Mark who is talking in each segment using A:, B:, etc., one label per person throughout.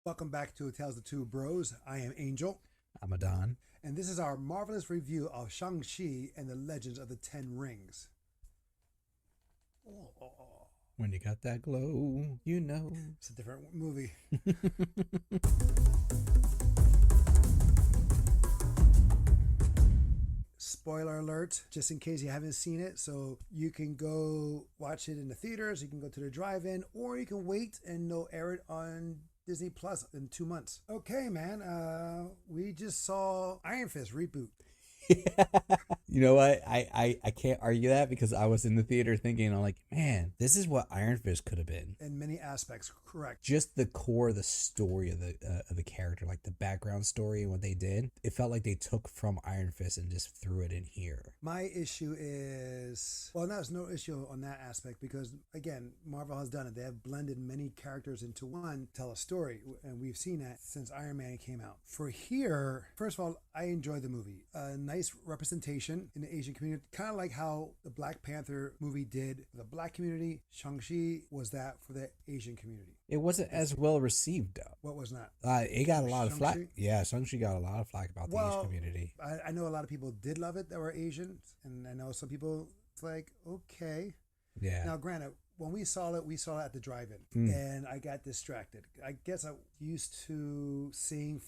A: Welcome back to Tales of Two Bros. I am Angel,
B: I'm Adan.
A: and this is our marvelous review of Shang-Chi and the Legends of the Ten Rings. Oh,
B: When you got that glow, you know.
A: it's a different movie. Spoiler alert, just in case you haven't seen it. So you can go watch it in the theaters, you can go to the drive-in, or you can wait and they'll air it on Disney Plus in 2 months. Okay, man. We just saw Iron Fist reboot.
B: You know what? I can't argue that because I was in the theater thinking, I'm like, man, this is what Iron Fist could have been.
A: In many aspects, correct.
B: Just the core of the story of the character, like the background story and what they did. It felt like they took from Iron Fist and just threw it in here.
A: My issue is, well, there's no issue on that aspect because, again, Marvel has done it. They have blended many characters into one, tell a story, and we've seen that since Iron Man came out. For here, first of all, I enjoyed the movie. A nice representation in the Asian community, kind of like how the Black Panther movie did for the Black community. Shang-Chi was that for the Asian community.
B: It wasn't as well received, though.
A: What was that?
B: It got a lot of flack.
A: Shang-Chi?
B: Yeah, Shang-Chi got a lot of flack about the Asian community.
A: I know a lot of people did love it that were Asian, and I know some people, it's like, okay.
B: Yeah.
A: Now, granted, when we saw it at the drive-in, and I got distracted. I guess I'm used to seeing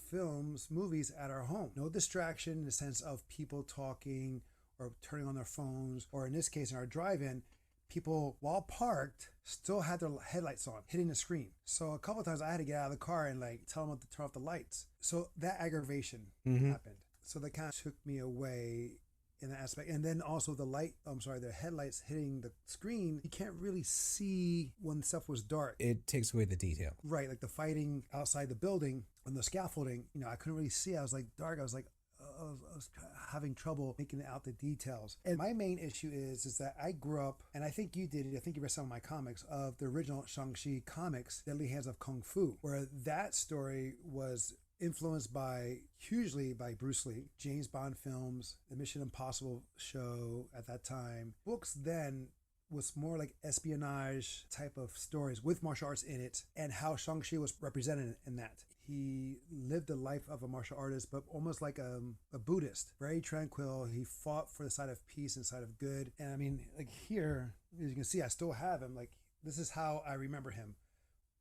A: movies at our home. No distraction in the sense of people talking or turning on their phones, or in this case, in our drive-in, people, while parked, still had their headlights on, hitting the screen. So a couple of times I had to get out of the car and tell them to turn off the lights. So that aggravation happened. So that kind of took me away in that aspect. And then also the headlights hitting the screen, you can't really see when stuff was dark.
B: It takes away the detail.
A: Right, like the fighting outside the building on the scaffolding, I couldn't really see. I was like dark. I was like, I was having trouble making out the details. And my main issue is that I grew up, and I think you did it, I think you read some of my comics, of the original Shang-Chi comics, Deadly Hands of Kung Fu, where that story was influenced hugely by Bruce Lee, James Bond films, the Mission Impossible show at that time. Books then was more like espionage type of stories with martial arts in it, and how Shang-Chi was represented in that. He lived the life of a martial artist, but almost like a Buddhist, very tranquil. He fought for the side of peace and side of good. And I mean, like here, as you can see, I still have him. Like, this is how I remember him.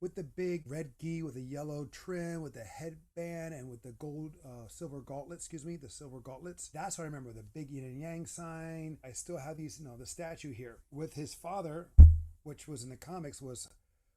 A: With the big red gi with a yellow trim, with the headband, and with the silver gauntlets, the silver gauntlets. That's what I remember, the big yin and yang sign. I still have these, the statue here. With his father, which was in the comics, was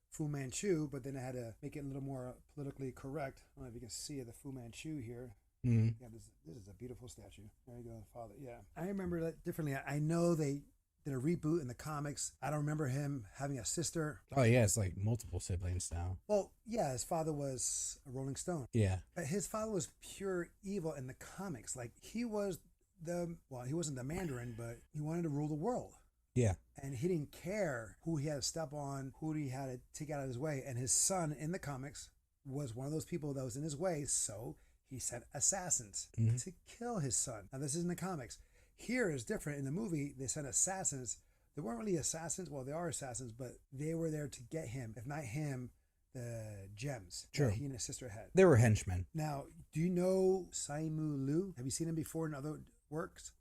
A: Fu Manchu, but then I had to make it a little more politically correct. I don't know if you can see the Fu Manchu here. Yeah, this is a beautiful statue. There you go, father. Yeah, I remember that differently. I know they did a reboot in the comics. I don't remember him having a sister.
B: Oh, yeah, it's like multiple siblings now.
A: Well, yeah, his father was a Rolling Stone.
B: Yeah.
A: But his father was pure evil in the comics. Like, he was he wasn't the Mandarin, but he wanted to rule the world.
B: Yeah.
A: And he didn't care who he had to step on, who he had to take out of his way. And his son in the comics was one of those people that was in his way. So he sent assassins to kill his son. Now, this is in the comics. Here is different. In the movie, they sent assassins. They weren't really assassins. Well, they are assassins, but they were there to get him. If not him, the gems that he and his sister had.
B: They were henchmen.
A: Now, do you know Simu Liu? Have you seen him before in other works?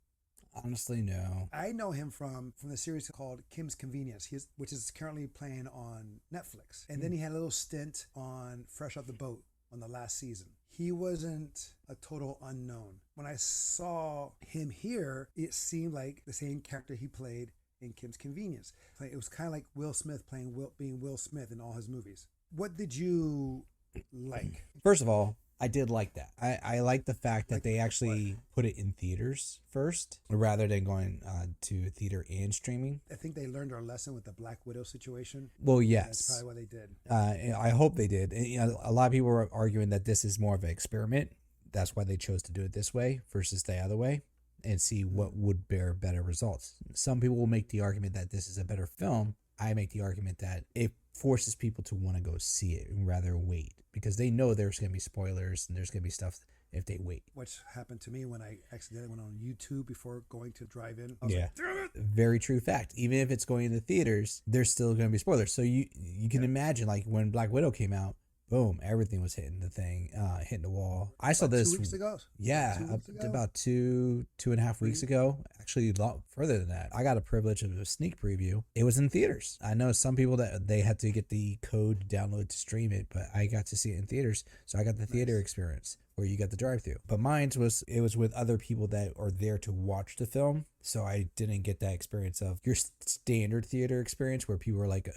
B: Honestly, no.
A: I know him from the series called Kim's Convenience, which is currently playing on Netflix. And then he had a little stint on Fresh Off the Boat on the last season. He wasn't a total unknown. When I saw him here, it seemed like the same character he played in Kim's Convenience. It was kind of like Will Smith being Will Smith in all his movies. What did you like?
B: First of all, I did like that. I like the fact that they actually put it in theaters first rather than going to theater and streaming.
A: I think they learned our lesson with the Black Widow situation.
B: Well, yes.
A: That's probably what they did.
B: I hope they did. And, a lot of people were arguing that this is more of an experiment. That's why they chose to do it this way versus the other way and see what would bear better results. Some people will make the argument that this is a better film. I make the argument that it forces people to want to go see it and rather wait because they know there's going to be spoilers and there's going to be stuff if they wait.
A: Which happened to me when I accidentally went on YouTube before going to drive-in.
B: Yeah, like, very true fact. Even if it's going into theaters, there's still going to be spoilers. So you can imagine, like, when Black Widow came out, boom, everything was hitting the thing, hitting the wall. I saw
A: About
B: this
A: 2 weeks ago.
B: yeah,
A: 2 weeks ago.
B: about two and a half weeks
A: Three.
B: ago. Actually, a lot further than that. I got a privilege of a sneak preview. It was in theaters. I know some people that they had to get the code to download to stream it, but I got to see it in theaters, so I got the theater
A: Nice.
B: experience where you got the drive-through. But mine was with other people that are there to watch the film, so I didn't get that experience of your standard theater experience where people are like,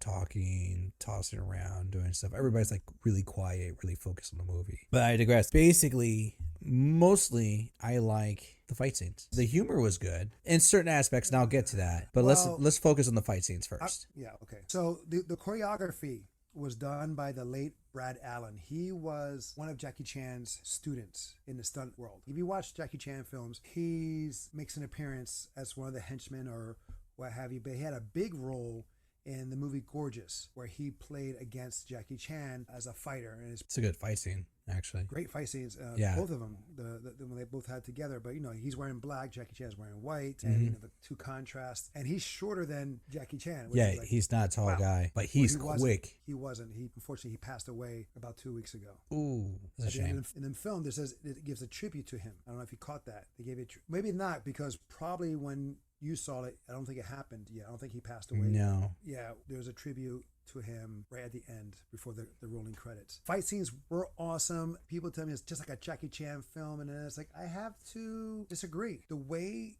B: talking, tossing around, doing stuff. Everybody's like really quiet, really focused on the movie. But I digress. Basically, mostly I like the fight scenes. The humor was good in certain aspects, and I'll get to that. But
A: Well,
B: let's focus on the fight scenes first.
A: Yeah, okay. So the choreography was done by the late Brad Allen. He was one of Jackie Chan's students in the stunt world. If you watch Jackie Chan films, he makes an appearance as one of the henchmen or what have you, but he had a big role in the movie Gorgeous, where he played against Jackie Chan as a fighter. And it's
B: a good fight scene, actually.
A: Great fight scenes,
B: yeah.
A: Both of them, when they both had together. But he's wearing black, Jackie Chan's wearing white, and the two contrasts. And he's shorter than Jackie Chan.
B: Yeah, he's not a tall guy, but he's quick.
A: He wasn't. Unfortunately, he passed away about 2 weeks ago.
B: Ooh, that's a shame.
A: In the film, it gives a tribute to him. I don't know if you caught that. They gave it, maybe not, because probably when you saw it, I don't think it happened yet. I don't think he passed away.
B: No.
A: Yeah, there was a tribute to him right at the end before the rolling credits. Fight scenes were awesome. People tell me it's just like a Jackie Chan film, and then it's like, I have to disagree. The way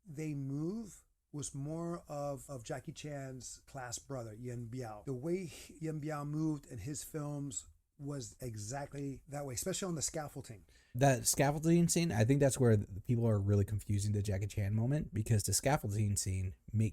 A: they move was more of Jackie Chan's class brother, Yen Biao. The way Yen Biao moved in his films was exactly that way, especially on the scaffolding.
B: That scaffolding scene, I think that's where people are really confusing the Jackie Chan moment, because the scaffolding scene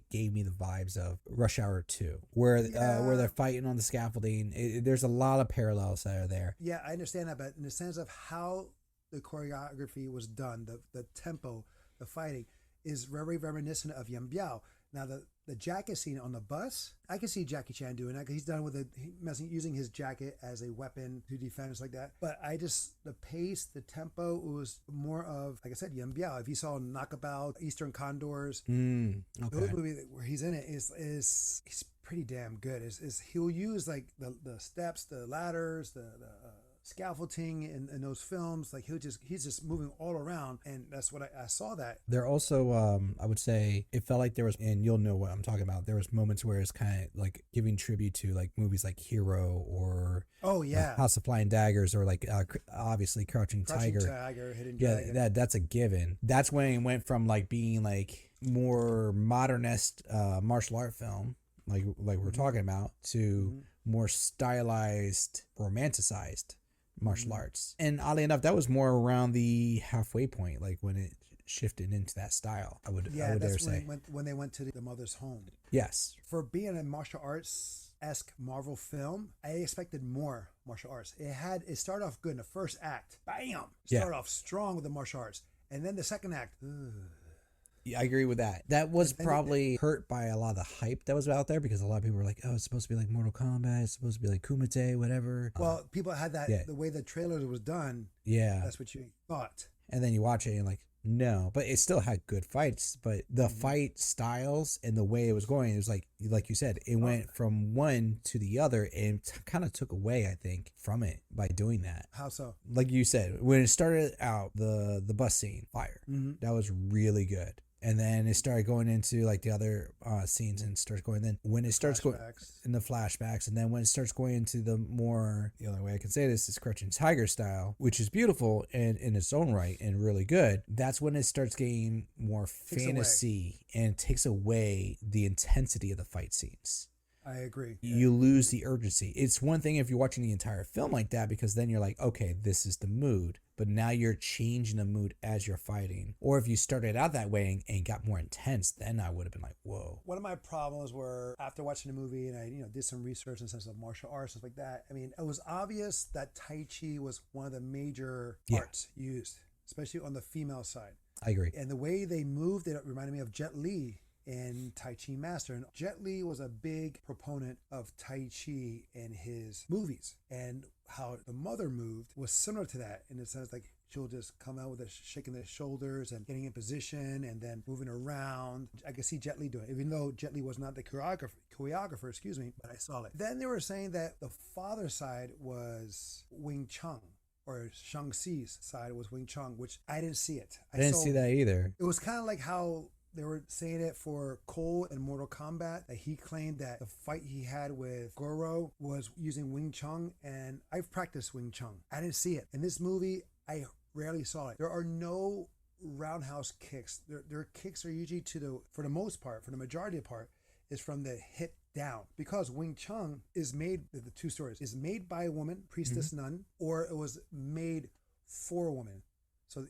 B: gave me the vibes of Rush Hour 2, where they're fighting on the scaffolding. There's a lot of parallels that are there.
A: Yeah, I understand that, but in the sense of how the choreography was done, the tempo, the fighting is very reminiscent of Yen Biao. Now, the jacket scene on the bus, I can see Jackie Chan doing that because he's done with using his jacket as a weapon to defend us like that. But the pace, the tempo, it was more of, like I said, Yen Biao. If you saw Knockabout, Eastern Condors, those movies where he's in it is he's pretty damn good. He'll use like the steps, the ladders, the scaffolding in those films. Like he's just moving all around, and that's what I saw that.
B: There also I would say it felt like there was, and you'll know what I'm talking about, there was moments where it's kind of like giving tribute to like movies like Hero or House of Flying Daggers, or like obviously Crouching Tiger,
A: Hidden Dragon.
B: That's a given. That's when it went from like being like more modernist martial art film like we're talking about to more stylized, romanticized martial arts. And oddly enough, that was more around the halfway point, like when it shifted into that style. I would dare say
A: when they went to the mother's home.
B: Yes.
A: For being a martial arts-esque Marvel film, I expected more martial arts. It started off good in the first act. Bam! Started off strong with the martial arts. And then the second act,
B: I agree with that. That was probably hurt by a lot of the hype that was out there, because a lot of people were like, oh, it's supposed to be like Mortal Kombat, it's supposed to be like Kumite, whatever.
A: Well, people had that, the way the trailer was done.
B: Yeah.
A: That's what you thought.
B: And then you watch it and you're like, no. But it still had good fights. But the fight styles and the way it was going, it was like you said, it went from one to the other, and kind of took away, I think, from it by doing that.
A: How so?
B: Like you said, when it started out, the bus scene, fire. That was really good. And then it started going into like the other scenes, and starts going. Then when it starts going in the flashbacks, and then when it starts going into the more, the only way I can say this is Crouching Tiger style, which is beautiful and in its own right and really good. That's when it starts getting more fantasy and takes away the intensity of the fight scenes.
A: I agree.
B: You lose the urgency. It's one thing if you're watching the entire film like that, because then you're like, okay, this is the mood. But now you're changing the mood as you're fighting. Or if you started out that way and got more intense, then I would have been like, whoa.
A: One of my problems were, after watching the movie, and I did some research in the sense of martial arts, stuff like that. I mean, it was obvious that Tai Chi was one of the major arts used, especially on the female side.
B: I agree.
A: And the way they moved, it reminded me of Jet Li in Tai Chi Master. And Jet Li was a big proponent of Tai Chi in his movies. And how the mother moved was similar to that, in the sense like she'll just come out with shaking the shoulders and getting in position and then moving around. I could see Jet Li doing it, even though Jet Li was not the choreographer, excuse me, but I saw it. Then they were saying that the father's side was Wing Chun, or Shang-Chi's side was Wing Chun, which I didn't see it.
B: I didn't see that either.
A: It was kind of like how they were saying it for Cole in Mortal Kombat, that he claimed that the fight he had with Goro was using Wing Chun, and I've practiced Wing Chun. I didn't see it. In this movie, I rarely saw it. There are no roundhouse kicks. Their kicks are usually for the most part, for the majority of the part, is from the hip down, because Wing Chun is made, the two stories, is made by a woman, priestess nun, or it was made for a woman. So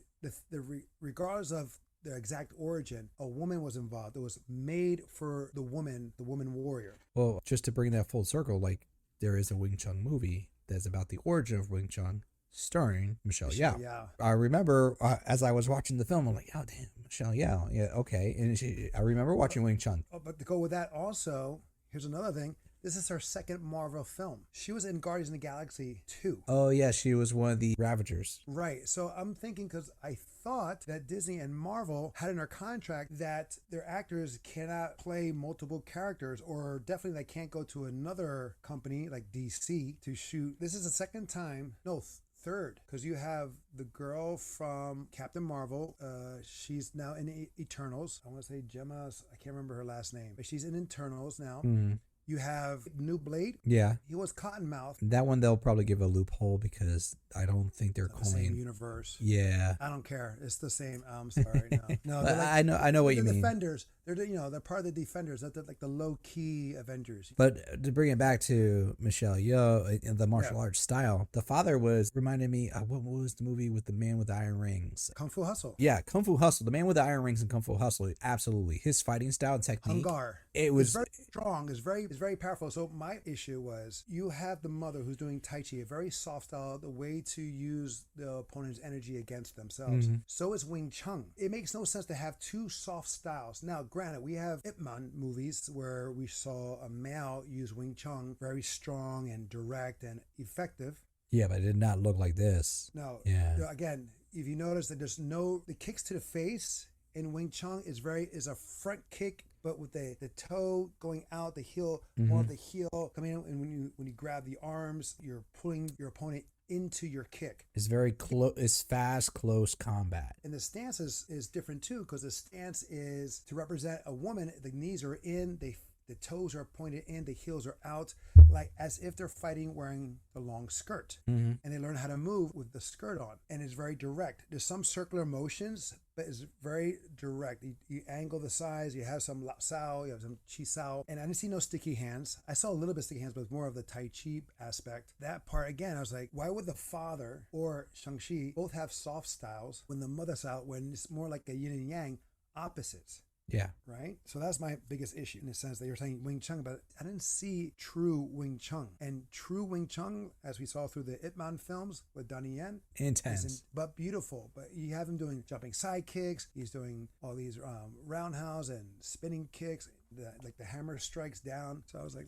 A: regardless of the exact origin, a woman was involved. It was made for the woman warrior.
B: Well, just to bring that full circle, like there is a Wing Chun movie that's about the origin of Wing Chun, starring Michelle Yeoh.
A: Yeah.
B: I remember as I was watching the film, I'm like, oh damn, Michelle Yeoh. Yeah, okay. And I remember watching Wing Chun.
A: But to go with that also, here's another thing. This is her second Marvel film. She was in Guardians of the Galaxy 2.
B: Oh yeah, she was one of the Ravagers.
A: Right. So I'm thinking, because I thought that Disney and Marvel had in their contract that their actors cannot play multiple characters, or definitely they can't go to another company like DC to shoot. This is the second time. No, third, because you have the girl from Captain Marvel. She's now in Eternals. I want to say Gemma. I can't remember her last name, but she's in Eternals now.
B: Mm-hmm.
A: You have New Blade.
B: Yeah.
A: He was Cottonmouth.
B: That one they'll probably give a loophole because I don't think they're calling
A: the same universe.
B: Yeah.
A: I don't care. It's the same. I'm sorry. No.
B: Like, I know what you mean.
A: Defenders. They're part of the Defenders. They're like the low key Avengers.
B: But to bring it back to Michelle Yeoh, the martial arts style, the father reminded me. What was the movie with the man with the iron rings?
A: Kung Fu Hustle.
B: Yeah, Kung Fu Hustle. The man with the iron rings in Kung Fu Hustle. Absolutely, his fighting style and technique.
A: Hungar.
B: It was
A: very strong. It's very powerful. So my issue was, you have the mother who's doing Tai Chi, a very soft style, the way to use the opponent's energy against themselves.
B: Mm-hmm.
A: So is Wing Chun. It makes no sense to have two soft styles. Now, granted, we have Ip Man movies where we saw a male use Wing Chun, very strong and direct and effective.
B: Yeah, but it did not look like this.
A: No.
B: Yeah.
A: Again, if you notice that the kicks to the face in Wing Chun is a front kick, but with the toe going out, the heel, more of the heel coming in, and when you grab the arms, you're pulling your opponent into your kick.
B: It's very close. It's fast, close combat.
A: And the stance is different too, because the stance is to represent a woman. The knees are in, the toes are pointed in, the heels are out, like as if they're fighting wearing a long skirt.
B: Mm-hmm.
A: And they learn how to move with the skirt on. And it's very direct. There's some circular motions, but it's very direct. You angle the sides, you have some lao sao, you have some chi sao. And I didn't see no sticky hands. I saw a little bit of sticky hands, but it's more of the Tai Chi aspect. That part, again, I was like, why would the father or Shang-Chi both have soft styles when the mother style, when it's more like a yin and yang, opposites?
B: Yeah.
A: Right? So that's my biggest issue, in the sense that you're saying Wing Chun, but I didn't see true Wing Chun. And true Wing Chun, as we saw through the Ip Man films with Donnie Yen,
B: intense,
A: but beautiful. But you have him doing jumping side kicks. He's doing all these roundhouse and spinning kicks. Like the hammer strikes down. So I was like,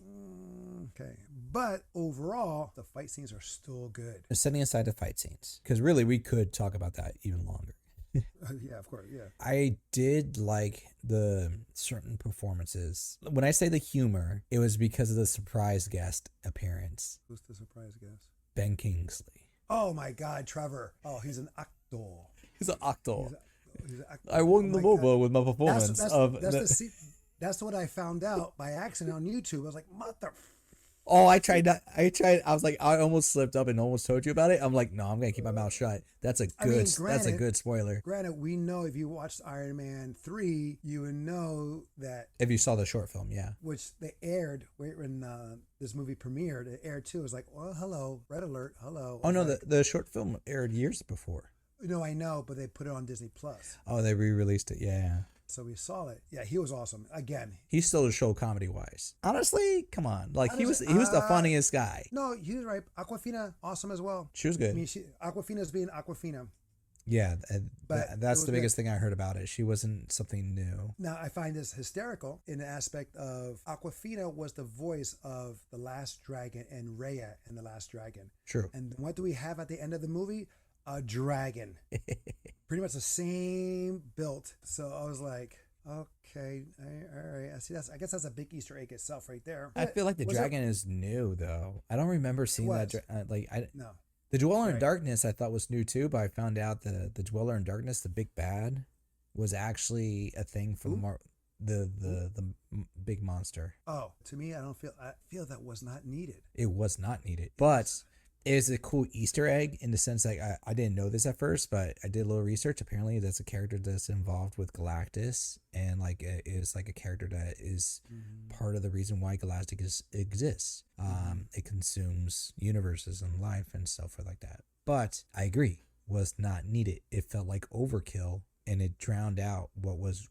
A: okay. But overall, the fight scenes are still good.
B: Setting aside the fight scenes, because really we could talk about that even longer.
A: Yeah, of course. Yeah.
B: I did like the certain performances. When I say the humor, it was because of the surprise guest appearance.
A: Who's the surprise guest?
B: Ben Kingsley.
A: Oh my God, Trevor. Oh, he's an actor.
B: He's an actor.
A: He's an actor.
B: I won the mobile with my performance.
A: That's what I found out by accident on YouTube. I was like, mother.
B: Oh, I tried. I was like, I almost slipped up and almost told you about it. I'm like, no, I'm gonna keep my mouth shut. That's a good spoiler.
A: Granted, we know if you watched Iron Man 3, you would know that.
B: If you saw the short film, yeah.
A: Which they aired when this movie premiered. It aired too. It was like, well, hello, red alert, hello.
B: Oh no, the short film aired years before.
A: No, I know, but they put it on Disney Plus.
B: Oh, they re-released it, yeah.
A: So we saw it. Yeah, he was awesome. Again,
B: he stole the show comedy wise. Honestly, come on, like he was the funniest guy.
A: No, he was right. Awkwafina, awesome as well.
B: She was good.
A: I mean, Awkwafina's being Awkwafina.
B: Yeah,
A: But
B: that's the biggest thing I heard about it. She wasn't something new.
A: Now, I find this hysterical in the aspect of Aquafina was the voice of the Last Dragon and Rhea in the Last Dragon.
B: True.
A: And what do we have at the end of the movie? A dragon. Pretty much the same built. So I was like, okay, all right. I guess that's a big Easter egg itself right there.
B: I feel like the dragon is new though. I don't remember seeing that.
A: No.
B: The Dweller in Darkness I thought was new too, but I found out the Dweller in Darkness, the big bad, was actually a thing from the big monster.
A: Oh, to me, I feel that was not needed.
B: It was not needed, but it is a cool Easter egg in the sense like I didn't know this at first, but I did a little research. Apparently, that's a character that's involved with Galactus, and like it is like a character that is part of the reason why Galactic exists. It consumes universes and life and stuff like that. But I agree, was not needed. It felt like overkill. And it drowned out what was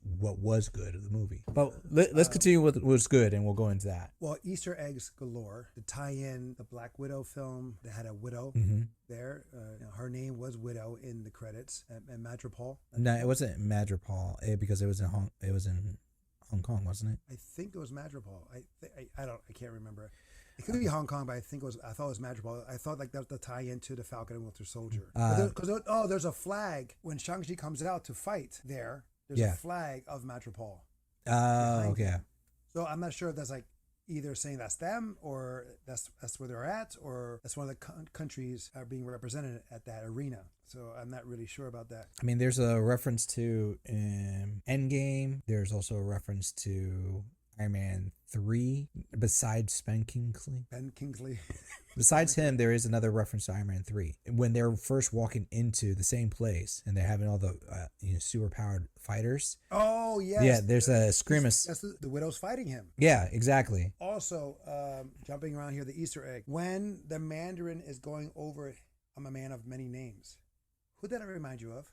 B: good of the movie. But let's continue with what was good, and we'll go into that.
A: Well, Easter eggs galore. To tie in the Black Widow film, they had a widow there. Her name was Widow in the credits. And Madripoor.
B: No, it wasn't Madripoor because it was in Hong Kong, wasn't it?
A: I think it was Madripoor. I can't remember. It could be Hong Kong, but I thought it was Madripoor. I thought like that was the tie-in to the Falcon and Winter Soldier. Because there's a flag when Shang-Chi comes out to fight there. There's a flag of Madripoor.
B: Okay.
A: Him. So I'm not sure if that's like either saying that's them or that's where they're at, or that's one of the countries are being represented at that arena. So I'm not really sure about that.
B: I mean, there's a reference to Endgame. There's also a reference to Iron Man 3 besides Ben Kingsley. Besides him, there is another reference to Iron Man 3. When they're first walking into the same place and they're having all the super powered fighters.
A: Oh, yes.
B: Yeah, there's a Screamus.
A: That's the Widow's fighting him.
B: Yeah, exactly.
A: Also, jumping around here, the Easter egg. When the Mandarin is going over, I'm a man of many names. Who did that remind you of?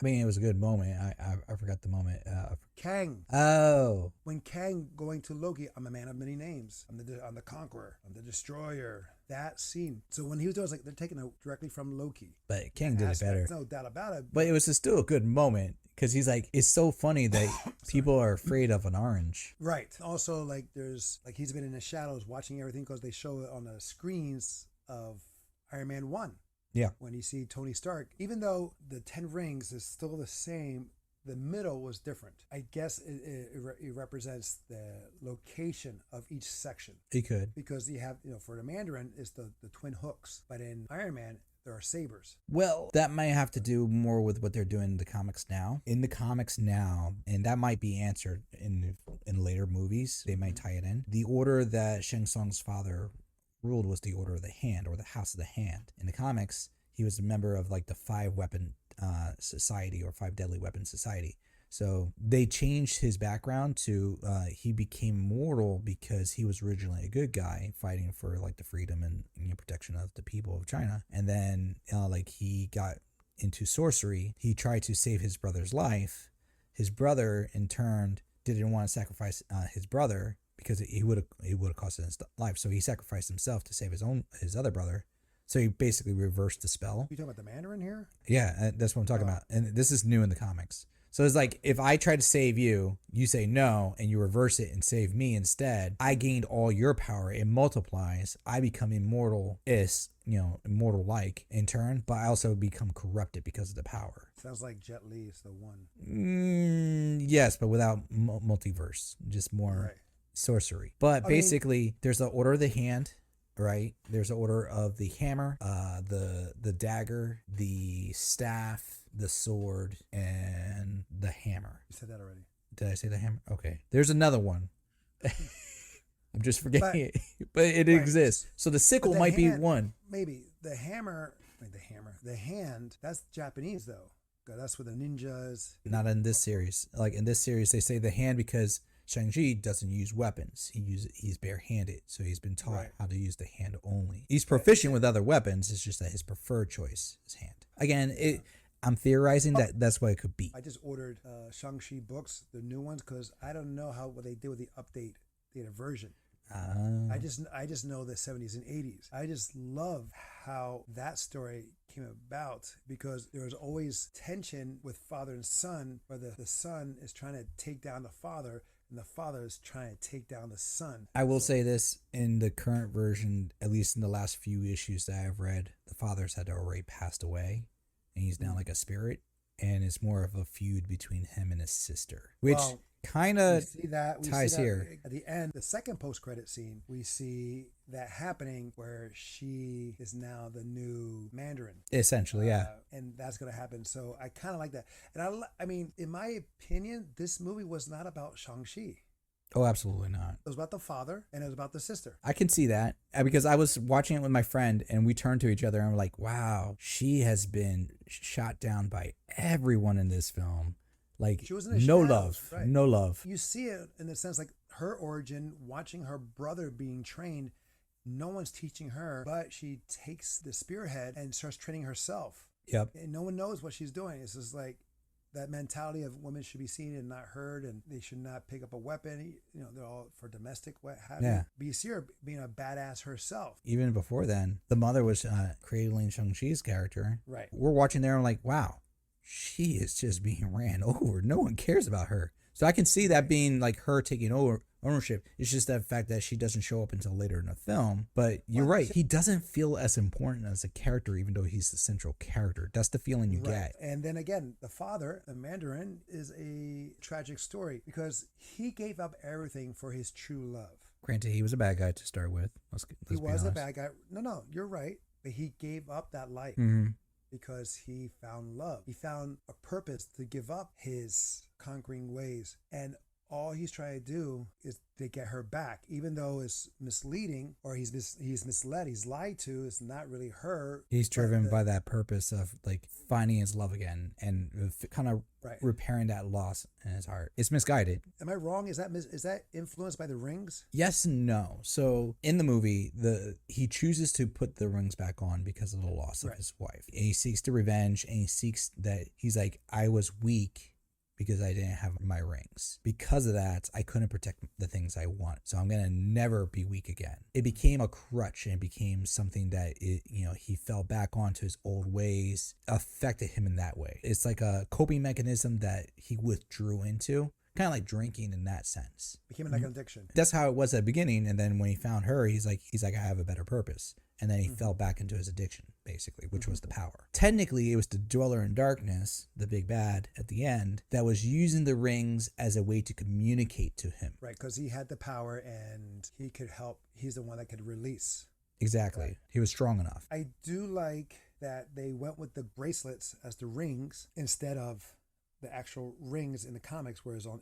B: I mean, it was a good moment. I forgot the moment.
A: Kang.
B: Oh.
A: When Kang going to Loki, I'm a man of many names. I'm the conqueror. I'm the destroyer. That scene. So when he was doing, it was like they're taking it directly from Loki.
B: But Kang did it better.
A: No doubt about it.
B: But it was still a good moment because he's like, it's so funny that people are afraid of an orange.
A: Right. Also, like there's like he's been in the shadows watching everything because they show it on the screens of Iron Man 1.
B: Yeah.
A: When you see Tony Stark, even though the 10 rings is still the same, the middle was different. I guess it represents the location of each section.
B: It could.
A: Because you have, for the Mandarin, it's the twin hooks. But in Iron Man, there are sabers.
B: Well, that might have to do more with what they're doing in the comics now. In the comics now, and that might be answered in later movies, they might tie it in. The order that Shang Tsung's father ruled was the Order of the Hand, or the House of the Hand. In the comics, he was a member of like the 5-weapon society or 5 deadly weapon society. So they changed his background to he became mortal because he was originally a good guy fighting for like the freedom and protection of the people of China. And then like he got into sorcery. He tried to save his brother's life. His brother in turn didn't want to sacrifice his brother, because he would have cost his life. So he sacrificed himself to save his other brother. So he basically reversed the spell.
A: You talking about the Mandarin here?
B: Yeah, that's what I'm talking about. And this is new in the comics. So it's like, if I try to save you, you say no, and you reverse it and save me instead, I gained all your power. It multiplies. I become immortal-like in turn, but I also become corrupted because of the power.
A: Sounds like Jet Li is the one.
B: Yes, but without multiverse. Just more sorcery. But basically, there's the Order of the Hand, right? There's the Order of the Hammer, the dagger, the staff, the sword, and the hammer.
A: You said that already.
B: Did I say the hammer? Okay. There's another one. I'm just forgetting it. But it exists. So the sickle might be one.
A: Maybe. The hand, that's Japanese though. That's with the ninjas.
B: Not in this series. Like in this series, they say the hand because Shang-Chi doesn't use weapons. He's barehanded, so he's been taught how to use the hand only. He's proficient with other weapons. It's just that his preferred choice is hand. Again, I'm theorizing that's what it could be.
A: I just ordered Shang-Chi books, the new ones, because I don't know what they did with the updated version. I just know the 70s and 80s. I just love how that story came about because there was always tension with father and son, where the son is trying to take down the father and the father is trying to take down the son.
B: I will say this, in the current version, at least in the last few issues that I've read, the father's had already passed away and he's now like a spirit, and it's more of a feud between him and his sister, which kind of ties here.
A: At the end, the second post-credit scene, we see that happening where she is now the new Mandarin.
B: Essentially, yeah.
A: And that's going to happen. So I kind of like that. And I mean, in my opinion, this movie was not about Shang-Chi.
B: Oh, absolutely not.
A: It was about the father and it was about the sister.
B: I can see that because I was watching it with my friend and we turned to each other and we're like, wow, she has been shot down by everyone in this film. Like,
A: she was in
B: no
A: shadows,
B: love,
A: right?
B: No love.
A: You see it in the sense like her origin, watching her brother being trained. No one's teaching her, but she takes the spearhead and starts training herself.
B: Yep.
A: And no one knows what she's doing. It's just like that mentality of women should be seen and not heard, and they should not pick up a weapon. You know, they're all for domestic, what have you. But you see her being a badass herself.
B: Even before then, the mother was cradling Shang-Chi's character.
A: Right.
B: We're watching there and like, wow, she is just being ran over. No one cares about her. So I can see that being like her taking over ownership. It's just that fact that she doesn't show up until later in the film. But you're right. He doesn't feel as important as a character, even though he's the central character. That's the feeling you get.
A: And then again, the father, the Mandarin, is a tragic story because he gave up everything for his true love.
B: Granted, he was a bad guy to start with. Let's
A: he was
B: honest.
A: A bad guy. No, you're right. But he gave up that life. Because he found love. He found a purpose to give up his conquering ways. And all he's trying to do is to get her back, even though it's misleading or he's misled, he's lied to. It's not really her.
B: He's driven by that purpose of like finding his love again and kind of repairing that loss in his heart. It's misguided.
A: Am I wrong? Is that influenced by the rings?
B: Yes and no. So in the movie, he chooses to put the rings back on because of the loss of his wife. And he seeks the revenge, and he seeks that he's like, I was weak because I didn't have my rings. Because of that, I couldn't protect the things I want. So I'm going to never be weak again. It became a crutch, and it became something that, he fell back onto his old ways, affected him in that way. It's like a coping mechanism that he withdrew into. Kind of like drinking in that sense.
A: Became like an addiction.
B: That's how it was at the beginning. And then when he found her, he's like, I have a better purpose. And then he fell back into his addiction, basically, which was the power. Technically, it was the Dweller in Darkness, the big bad at the end, that was using the rings as a way to communicate to him.
A: Right, because he had the power and he could help. He's the one that could release.
B: Exactly. Right. He was strong enough.
A: I do like that they went with the bracelets as the rings instead of the actual rings in the comics, whereas on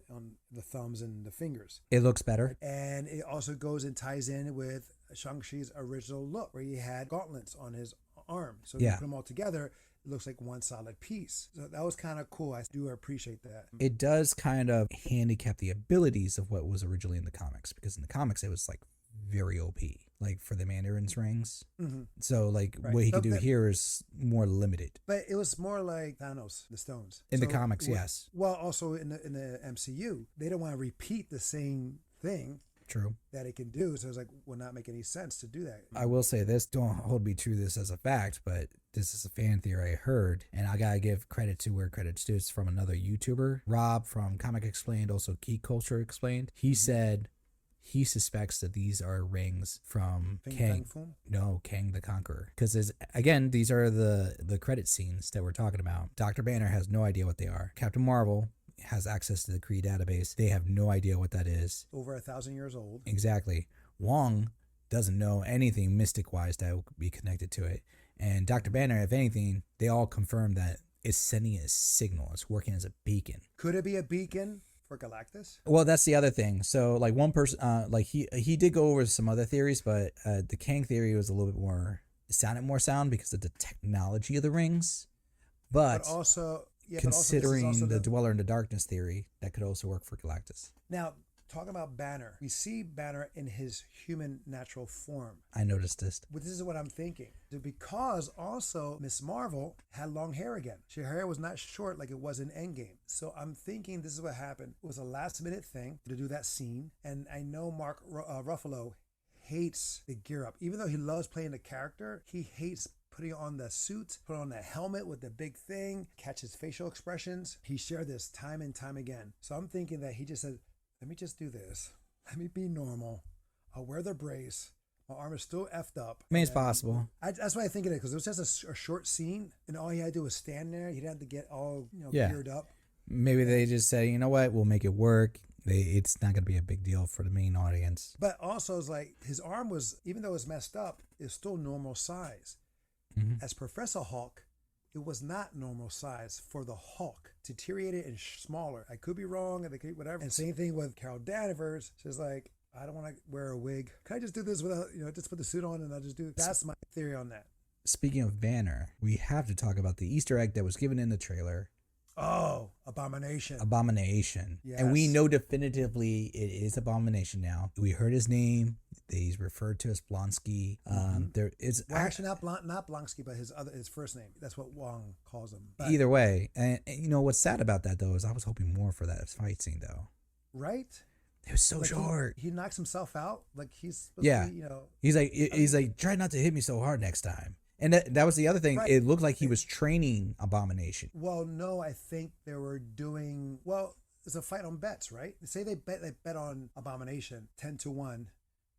A: the thumbs and the fingers.
B: It looks better.
A: And it also goes and ties in with Shang-Chi's original look, where he had gauntlets on his arm. So if you put them all together, it looks like one solid piece. So that was kind of cool. I do appreciate that.
B: It does kind of handicap the abilities of what was originally in the comics, because in the comics, it was like very OP, like for the Mandarin's rings. So like what he could do here is more limited.
A: But it was more like Thanos, the stones.
B: In the comics, yes.
A: Well, also in the MCU, they don't want to repeat the same thing.
B: True.
A: That it can do. So it's like, will not make any sense to do that.
B: I will say this, don't hold me to this as a fact, but this is a fan theory I heard, and I gotta give credit to where credit's due. It's from another YouTuber, Rob from Comic Explained, also Geek Culture Explained. He said he suspects that these are rings from Kang. Kang the Conqueror. Because again, these are the credit scenes that we're talking about. Dr. Banner has no idea what they are. Captain Marvel has access to the Kree database. They have no idea what that is.
A: Over 1,000 years old.
B: Exactly. Wong doesn't know anything mystic-wise that would be connected to it. And Dr. Banner, if anything, they all confirm that it's sending a signal. It's working as a beacon.
A: Could it be a beacon for Galactus?
B: Well, that's the other thing. So like one person, like he did go over some other theories, but the Kang theory was a little bit more, it sounded more sound because of the technology of the rings. But also... considering the Dweller in the Darkness theory, that could also work for Galactus.
A: Now, talking about Banner, we see Banner in his human natural form.
B: I noticed this.
A: But this is what I'm thinking. Because also Miss Marvel had long hair again. Her hair was not short like it was in Endgame. So I'm thinking this is what happened. It was a last minute thing to do that scene. And I know Mark Ruffalo hates the gear up. Even though he loves playing the character, he hates putting on the suit, put on that helmet with the big thing, catch his facial expressions. He shared this time and time again. So I'm thinking that he just said, let me just do this. Let me be normal. I'll wear the brace. My arm is still effed up.
B: I mean, it's possible.
A: That's why I think it is, because it was just a short scene, and all he had to do was stand there. He didn't have to get all geared up.
B: Maybe they just say, you know what, we'll make it work. It's not going to be a big deal for the main audience.
A: But also, it's like his arm was, even though it's messed up, it's still normal size.
B: Mm-hmm.
A: As Professor Hulk, it was not normal size for the Hulk. Deteriorated and smaller. I could be wrong, and they could whatever. And same thing with Carol Danvers. She's like, I don't want to wear a wig. Can I just do this without, just put the suit on and I'll just do it? That's my theory on that.
B: Speaking of Banner, we have to talk about the Easter egg that was given in the trailer.
A: Oh, Abomination.
B: Yes. And we know definitively it is Abomination now. We heard his name. He's referred to as Blonsky. There is
A: actually not Blonsky, but his first name. That's what Wong calls him. But,
B: either way, and what's sad about that though is I was hoping more for that fight scene though.
A: Right?
B: It was so short.
A: He knocks himself out like he's supposed to be,
B: He's like try not to hit me so hard next time. And that was the other thing. Right. It looked like he was training Abomination.
A: Well, no, I think they were doing it's a fight on bets, right? Say they bet on Abomination 10-1,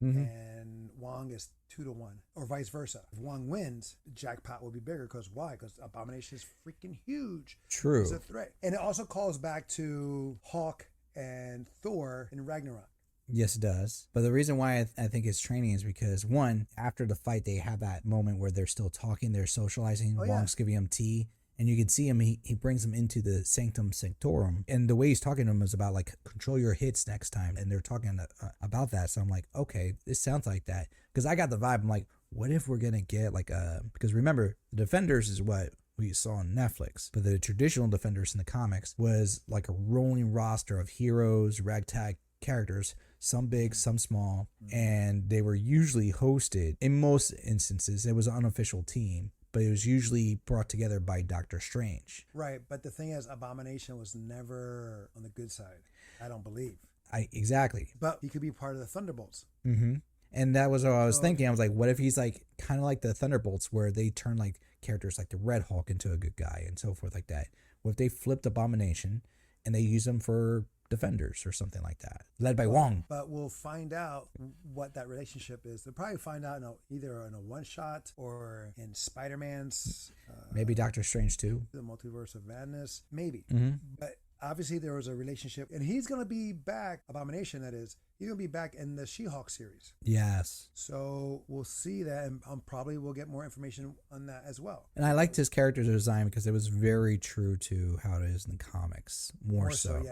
A: and Wong is 2-1, or vice versa. If Wong wins, the jackpot will be bigger. Because why? Because Abomination is freaking huge.
B: True.
A: It's a threat, and it also calls back to Hawk and Thor in Ragnarok.
B: Yes, it does. But the reason why I think it's training is because, one, after the fight, they have that moment where they're still talking, they're socializing. Wong's giving him tea, and you can see him. He brings him into the Sanctum Sanctorum, and the way he's talking to him is about like control your hits next time, and they're talking about that. So I'm like, okay, this sounds like that, because I got the vibe. I'm like, what if we're gonna get like because remember, the Defenders is what we saw on Netflix, but the traditional Defenders in the comics was like a rolling roster of heroes, ragtag characters, some big, some small, and they were usually hosted. In most instances, it was an unofficial team, but it was usually brought together by Doctor Strange.
A: Right, but the thing is, Abomination was never on the good side. I don't believe.
B: Exactly.
A: But he could be part of the Thunderbolts.
B: Mm-hmm. And that was what I was thinking. I was like, what if he's like kind of like the Thunderbolts, where they turn like characters like the Red Hulk into a good guy and so forth like that. What if they flipped Abomination and they use him for Defenders or something like that, led by Wong?
A: But we'll find out what that relationship is. They'll probably find out either in a one-shot or in Spider-Man's
B: maybe Doctor Strange too,
A: the Multiverse of Madness, maybe. But obviously there was a relationship, and he's going to be back, Abomination that is, he's going to be back in the She-Hulk series.
B: Yes.
A: So we'll see that, and probably we'll get more information on that as well.
B: And I liked his character design because it was very true to how it is in the comics. More so.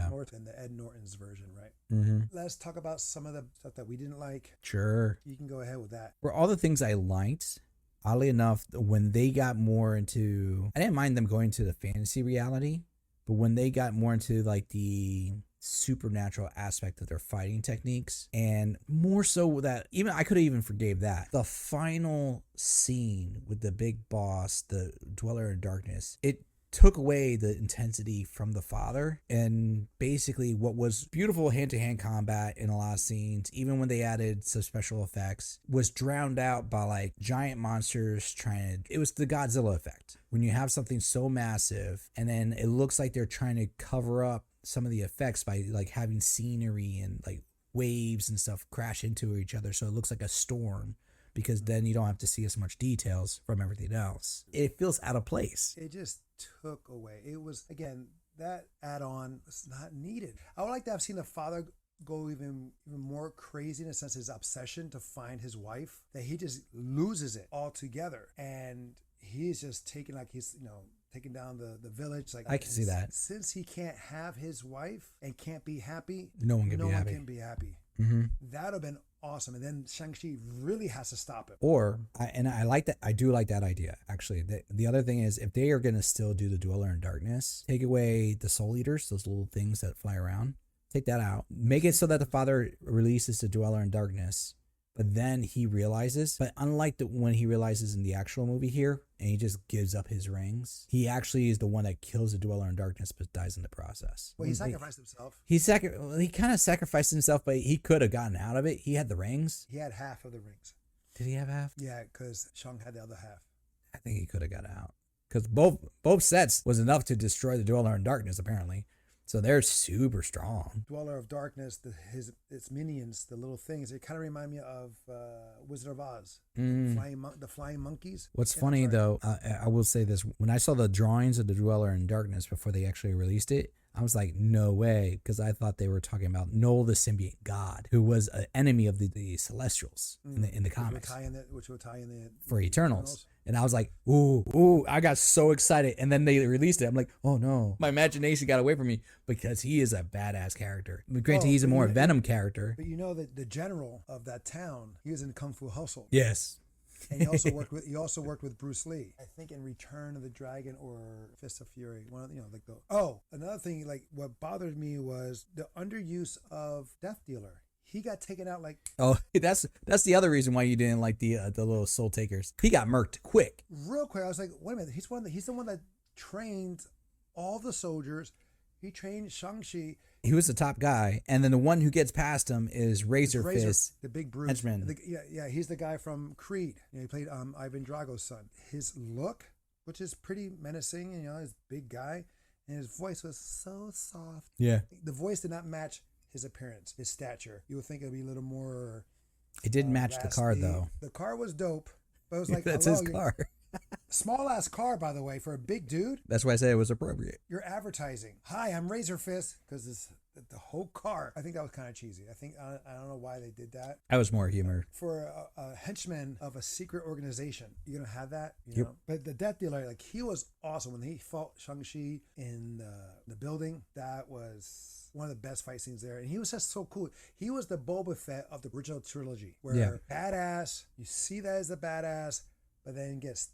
A: More than the Ed Norton's version, right? Let's talk about some of the stuff that we didn't like.
B: Sure.
A: You can go ahead with that.
B: For all the things I liked, oddly enough, when they got more into, I didn't mind them going to the fantasy reality, but when they got more into like the supernatural aspect of their fighting techniques, and more so that even I could have even forgave that. The final scene with the big boss, the Dweller in Darkness, it took away the intensity from the father, and basically what was beautiful hand-to-hand combat in a lot of scenes, even when they added some special effects, was drowned out by like giant monsters it was the Godzilla effect. When you have something so massive and then it looks like they're trying to cover up some of the effects by like having scenery and like waves and stuff crash into each other, so it looks like a storm, because then you don't have to see as much details from everything else. It feels out of place.
A: It just took away. It was, again, that add-on was not needed. I would like to have seen the father go even more crazy, in a sense, his obsession to find his wife, that he just loses it altogether, and he's just taking taking down the village. Like,
B: I can see that.
A: Since he can't have his wife and can't be happy,
B: no one can be happy. That would have been awesome. And then Shang-Chi really has to stop it. I like that. I do like that idea, actually. The other thing is, if they are going to still do the Dweller in Darkness, take away the Soul Eaters, those little things that fly around. take that out. Make it so that the father releases the dweller in darkness, but then he realizes, but unlike when he realizes in the actual movie here, and he just gives up his rings, he actually is the one that kills the dweller in darkness, but dies in the process.
A: Well, he sacrificed himself.
B: He kind of sacrificed himself, but he could have gotten out of it. He had the rings.
A: He had half of the rings.
B: Did he have half?
A: Yeah, because Shang had the other half.
B: I think he could have got out. Because both sets was enough to destroy the dweller in darkness, apparently. So they're super strong.
A: Dweller of Darkness, its minions, the little things, it kind of remind me of Wizard of Oz. The flying monkeys.
B: What's funny, though, I will say this. When I saw the drawings of the Dweller in Darkness before they actually released it, I was like, no way, because I thought they were talking about Noel the symbiote god, who was an enemy of the Celestials in the comics.
A: Which will tie in the
B: for Eternals. And I was like, ooh, I got so excited. And then they released it. I'm like, oh no. My imagination got away from me because he is a badass character. I mean, granted, he's a more Venom character.
A: But you know that the general of that town, he was in Kung Fu Hustle.
B: Yes.
A: And he also worked with Bruce Lee. I think in Return of the Dragon or Fist of Fury. Another thing, like what bothered me was the underuse of Death Dealer. He got taken out like...
B: Oh, that's the other reason why you didn't like the little soul takers. He got murked quick.
A: Real quick. I was like, wait a minute. He's the one that trained all the soldiers. He trained Shang-Chi.
B: He was the top guy. And then the one who gets past him is Razor Fist.
A: The big Bruce.
B: Henchman.
A: He's the guy from Creed. He played Ivan Drago's son. His look, which is pretty menacing, his big guy. And his voice was so soft.
B: Yeah.
A: The voice did not match his appearance, his stature. You would think it would be a little more...
B: It didn't match the car, though.
A: The car was dope. But it was like,
B: that's his car.
A: Small ass car, by the way, for a big dude.
B: That's why I say it was appropriate.
A: You're advertising. Hi, I'm Razor Fist, because the whole car. I think that was kind of cheesy. I don't know why they did that.
B: That was more humor.
A: For a henchman of a secret organization, you're gonna have that. You
B: Yep.
A: know? But the Death Dealer, like he was awesome when he fought Shang-Chi in the building. That was one of the best fight scenes there, and he was just so cool. He was the Boba Fett of the original trilogy, where badass. You see that as a badass, but then gets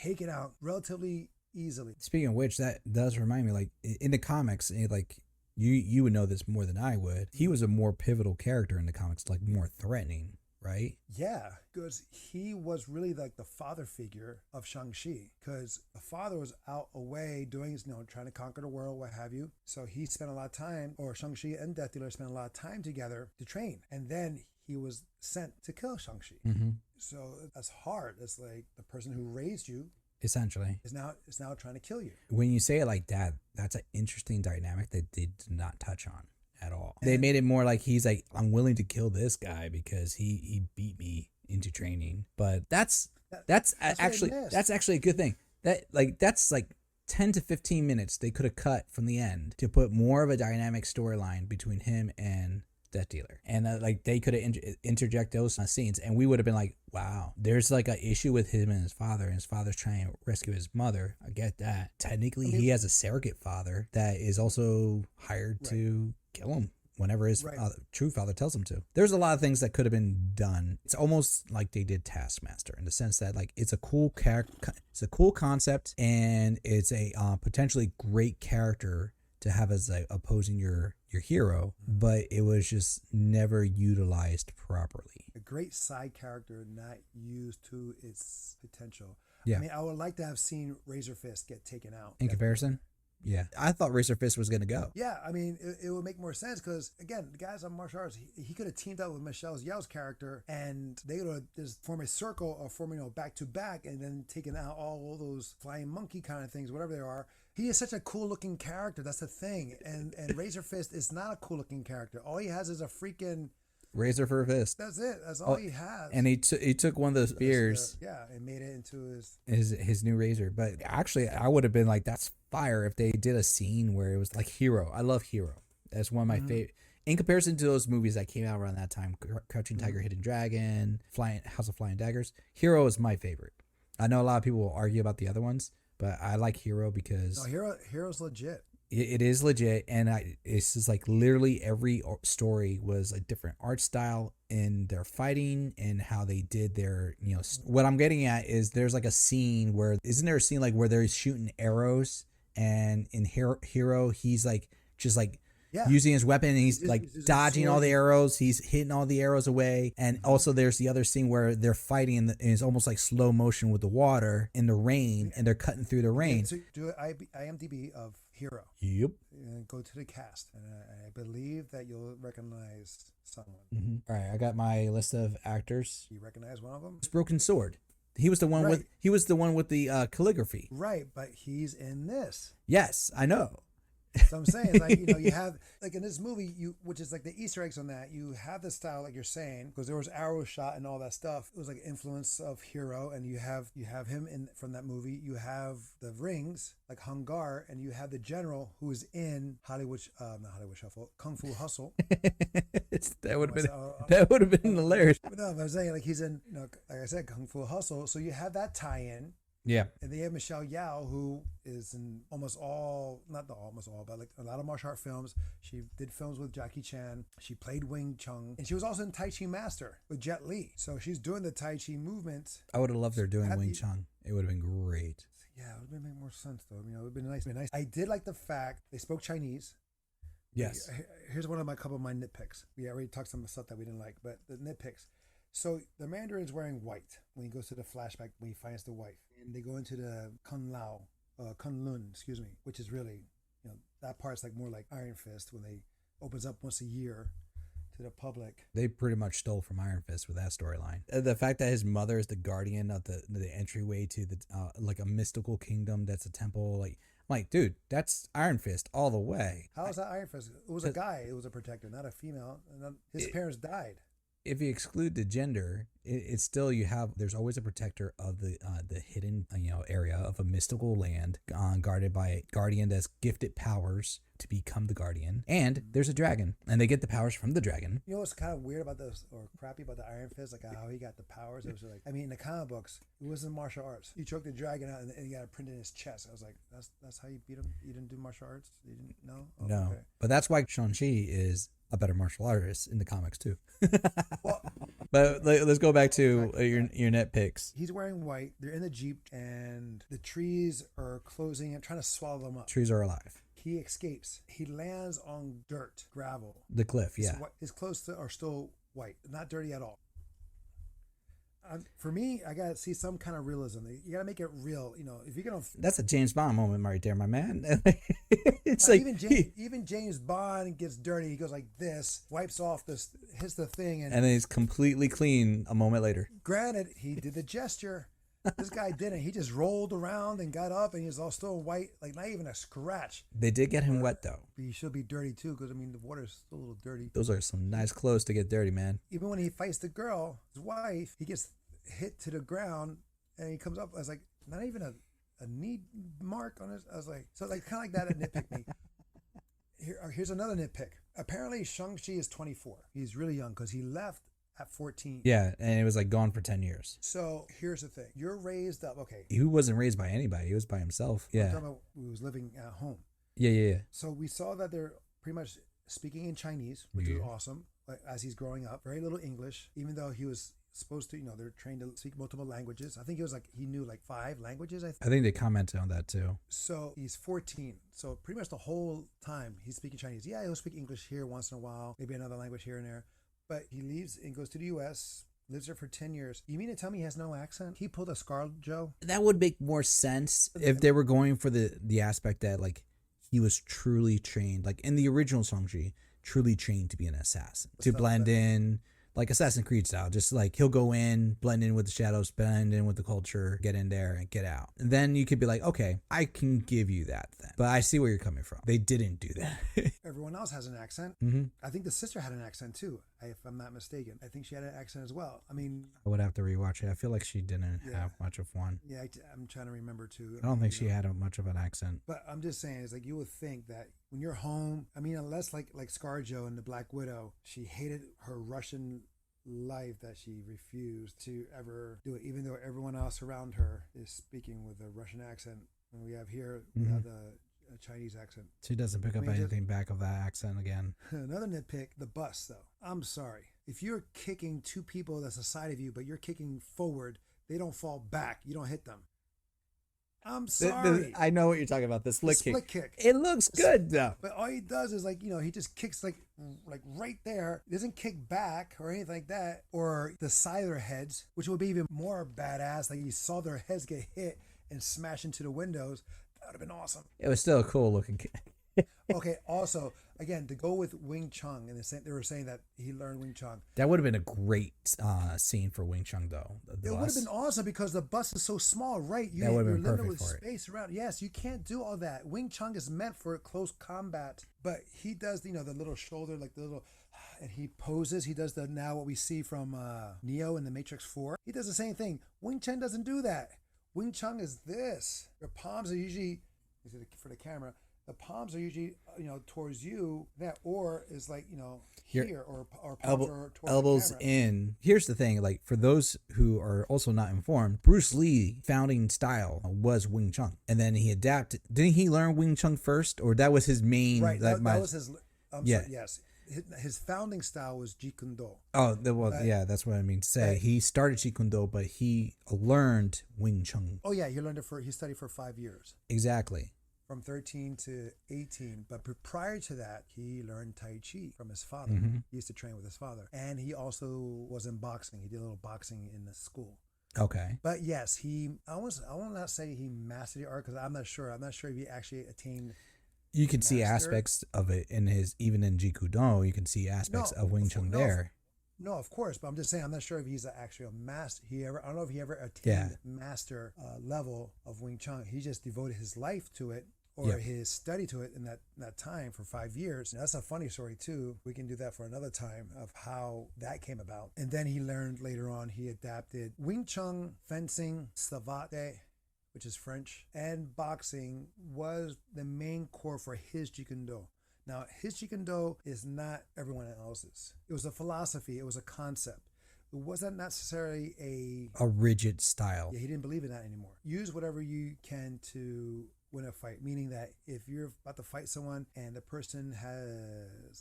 A: taken out relatively easily.
B: Speaking of which, that does remind me, like in the comics, like you would know this more than I would. He was a more pivotal character in the comics, like more threatening, right?
A: Yeah, because he was really like the father figure of Shang-Chi, because the father was out away doing his, trying to conquer the world, what have you. So he spent a lot of time, or Shang-Chi and Death Dealer spent a lot of time together to train, and then he was sent to kill Shang-Chi.
B: Mm-hmm.
A: So that's hard. It's like the person who raised you
B: essentially
A: is now trying to kill you.
B: When you say it like that, that's an interesting dynamic that they did not touch on at all. They made it more like he's like, I'm willing to kill this guy because he beat me into training. But that's actually a good thing. That's like 10 to 15 minutes they could have cut from the end to put more of a dynamic storyline between him and Death Dealer, and they could have interject those scenes, and we would have been like, wow, there's like an issue with him and his father, and his father's trying to rescue his mother. I get that. Technically, he has a surrogate father that is also hired to kill him whenever his true father tells him to. There's a lot of things that could have been done. It's almost like they did Taskmaster in the sense that like it's a cool it's a cool concept, and it's a potentially great character to have as like opposing your hero, but it was just never utilized properly.
A: A great side character not used to its potential.
B: Yeah.
A: I mean, I would like to have seen Razor Fist get taken out.
B: In comparison? Yeah. I thought Razor Fist was going to go.
A: Yeah, I mean, it would make more sense because, again, the guys on martial arts, he could have teamed up with Michelle Yeoh's character, and they would have just form a circle or form, back to back, and then taken out all those flying monkey kind of things, whatever they are. He is such a cool looking character. That's the thing. And Razor Fist is not a cool looking character. All he has is a freaking
B: razor for a fist.
A: That's it. That's all he has.
B: And he took one of those spears.
A: And made it into
B: his new razor. But actually, I would have been like, that's fire if they did a scene where it was like Hero. I love Hero. That's one of my favorite. In comparison to those movies that came out around that time, Crouching Tiger, Hidden Dragon, House of Flying Daggers, Hero is my favorite. I know a lot of people will argue about the other ones, but I like Hero because
A: Hero's legit.
B: It is legit, and it's just like literally every story was a different art style in their fighting and how they did their, what I'm getting at is there's like a scene where, isn't there a scene like where they're shooting arrows, and in Hero he's like just like using his weapon, and he's like
A: he's just
B: dodging all the
A: swording.
B: arrows. He's hitting all the arrows away. And also there's the other scene where they're fighting and it's almost like slow motion with the water in the rain, and they're cutting through the rain.
A: So do an IMDb of Hero.
B: Yep.
A: And go to the cast, and I believe that you'll recognize someone.
B: All right, I got my list of actors.
A: You recognize one of them?
B: It's Broken Sword. He was the one with the calligraphy.
A: Right, but he's in this.
B: Yes, I know.
A: So I'm saying, like, you have, like, in this movie, which is like the Easter eggs on that, you have the style, like you're saying, because there was arrow shot and all that stuff. It was like influence of Hero, and you have him in from that movie. You have the rings, like Hungar, and you have the general who is in not Hollywood Shuffle, Kung Fu Hustle.
B: That would have been hilarious.
A: But no, I'm saying, like, he's in, like I said, Kung Fu Hustle. So you have that tie-in.
B: Yeah.
A: And they have Michelle Yeoh, who is in almost all, but like a lot of martial art films. She did films with Jackie Chan. She played Wing Chun. And she was also in Tai Chi Master with Jet Li. So she's doing the Tai Chi movement.
B: I would have loved her doing Wing Chun. It would have been great.
A: Yeah, it would make more sense, though. It would have been nice. I did like the fact they spoke Chinese.
B: Yes.
A: Here's couple of my nitpicks. We already talked some stuff that we didn't like, but the nitpicks. So the Mandarin's wearing white when he goes to the flashback when he finds the wife. And they go into the Kunlun, which is really, that part's like more like Iron Fist when they opens up once a year to the public.
B: They pretty much stole from Iron Fist with that storyline. The fact that his mother is the guardian of the entryway to the like a mystical kingdom that's a temple, like, dude, that's Iron Fist all the way.
A: How is that Iron Fist? It was a guy. It was a protector, not a female. His parents died. If
B: you exclude the gender, it's still there's always a protector of the hidden area of a mystical land guarded by a guardian that's gifted powers to become the guardian, and there's a dragon, and they get the powers from the dragon.
A: You know what's kind of weird about this, or crappy about the Iron Fist, like how he got the powers? It was like, in the comic books, it wasn't martial arts. He choked the dragon out, and he got it printed in his chest. I was like, that's how you beat him. You didn't do martial arts. You didn't know. Oh,
B: no, okay. But that's why Shang-Chi is a better martial artist in the comics too.
A: Well,
B: but let's go back to your nitpicks.
A: He's wearing white. They're in the Jeep, and the trees are closing and trying to swallow them up.
B: Trees are alive.
A: He escapes. He lands on dirt, gravel.
B: The cliff, yeah.
A: His clothes are still white, not dirty at all. For me, I gotta see some kind of realism. You gotta make it real. If you're gonna.
B: That's a James Bond moment right there, my man. It's
A: even James Bond gets dirty. He goes like this, wipes off this, hits the thing, and
B: then he's completely clean a moment later.
A: Granted, he did the gesture. This guy didn't. He just rolled around and got up, and he's all still white, like not even a scratch.
B: They did get him wet though.
A: He should be dirty too, because the water's still a little dirty.
B: Those are some nice clothes to get dirty, man.
A: Even when he fights the girl, his wife, he gets hit to the ground, and he comes up. I was like, not even a knee mark on his. I was like, so like kind of like that. It nitpicked me. Here's another nitpick. Apparently, Shang-Chi is 24. He's really young because he left at 14.
B: Yeah, and it was like gone for 10 years.
A: So here's the thing. You're raised up, okay.
B: He wasn't raised by anybody. He was by himself. Yeah.
A: He was living at home.
B: Yeah.
A: So we saw that they're pretty much speaking in Chinese, which is awesome, as he's growing up. Very little English, even though he was supposed to, they're trained to speak multiple languages. I think he knew like 5 languages, I
B: think they commented on that too.
A: So he's 14. So pretty much the whole time he's speaking Chinese. Yeah, he'll speak English here once in a while, maybe another language here and there. But he leaves and goes to the U.S., lives there for 10 years. You mean to tell me he has no accent? He pulled a ScarJo?
B: That would make more sense if they were going for the aspect that, like, he was truly trained, like in the original Shang-Chi, truly trained to be an assassin, to blend in, like Assassin's Creed style. Just like he'll go in, blend in with the shadows, blend in with the culture, get in there and get out. And then you could be like, okay, I can give you that then. But I see where you're coming from. They didn't do that.
A: Everyone else has an accent.
B: Mm-hmm.
A: I think the sister had an accent too, if I'm not mistaken. I think she had an accent as well. I
B: would have to rewatch it. I feel like she didn't have much of one.
A: Yeah, I'm trying to remember too.
B: I don't think she had much of an accent.
A: But I'm just saying, it's like you would think that when you're home, unless like ScarJo in the Black Widow, she hated her Russian life that she refused to ever do it, even though everyone else around her is speaking with a Russian accent. And we have here, we have the Chinese accent.
B: She doesn't pick up anything back of that accent again.
A: Another nitpick, the bus though. I'm sorry. If you're kicking 2 people that's the side of you, but you're kicking forward, they don't fall back. You don't hit them. I'm sorry.
B: I know what you're talking about. The
A: split
B: split
A: kick.
B: It looks good though.
A: But all he does is like, he just kicks like right there. He doesn't kick back or anything like that, or the side of their heads, which would be even more badass. Like you saw their heads get hit and smash into the windows. That would have been awesome.
B: It was still a cool looking.
A: Okay. Also, again, to go with Wing Chun, and they were saying that he learned Wing Chun.
B: That would have been a great scene for Wing Chun, though.
A: It would have been awesome because the bus is so small, right?
B: That would have been
A: limited
B: perfect
A: with
B: for it.
A: space around. Yes, you can't do all that. Wing Chun is meant for close combat, but he does, the little shoulder, like the little, and he poses. He does what we see from Neo in the Matrix 4. He does the same thing. Wing Chun doesn't do that. Wing Chun is this. Your palms are usually, for the camera, the palms are usually, towards you, or is like, here, or palms are towards
B: elbows
A: the camera.
B: in. Here's the thing, like for those who are also not informed, Bruce Lee founding style was Wing Chun, and then he adapted. Didn't he learn Wing Chun first, or that was his main?
A: Right, that was his.
B: Yeah.
A: Sorry, yes. His founding style was Jeet Kune Do.
B: Oh, that's what I mean to say.
A: Right.
B: He started Jeet Kune Do, but he learned Wing Chun.
A: Oh yeah, he studied for 5 years.
B: Exactly.
A: From 13 to 18. But prior to that, he learned Tai Chi from his father.
B: Mm-hmm.
A: He used to train with his father. And he also was in boxing. He did a little boxing in the school.
B: Okay.
A: But yes, I will not say he mastered the art because I'm not sure. I'm not sure if he actually attained.
B: You can see aspects of it even in Jeet Kune Do. You can see aspects of Wing Chun there.
A: No, of course, but I'm just saying I'm not sure if he's actually a master. I don't know if he ever attained master level of Wing Chun. He just devoted his life to it, or his study to it in that time for 5 years. And that's a funny story too. We can do that for another time of how that came about. And then he learned later on. He adapted Wing Chun, fencing, savate, which is French, and boxing was the main core for his Jeet Kune Do. Now, his Jeet Kune Do is not everyone else's. It was a philosophy. It was a concept. It wasn't necessarily
B: a rigid style.
A: Yeah, he didn't believe in that anymore. Use whatever you can to win a fight, meaning that if you're about to fight someone and the person